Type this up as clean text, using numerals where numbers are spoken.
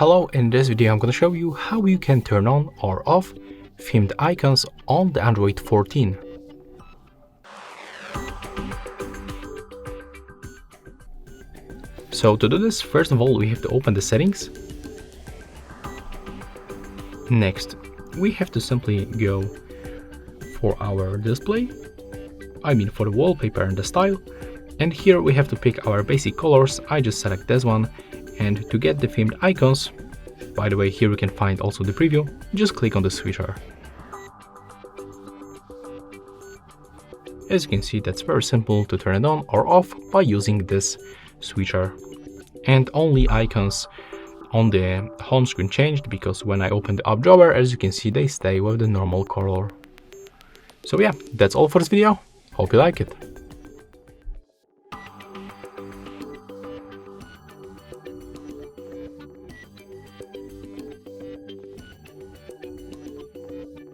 Hello, in this video I'm going to show you how you can turn on or off themed icons on the Android 14. So to do this, first of all we have to open the settings. Next, we have to simply go for our display, for the wallpaper and the style, and here we have to pick our basic colors. I just select this one, and to get the themed icons, by the way, here you can find also the preview, just click on the switcher. As you can see, that's very simple to turn it on or off by using this switcher. And only icons on the home screen changed, because when I open the app drawer, as you can see, they stay with the normal color. So yeah, that's all for this video. Hope you like it.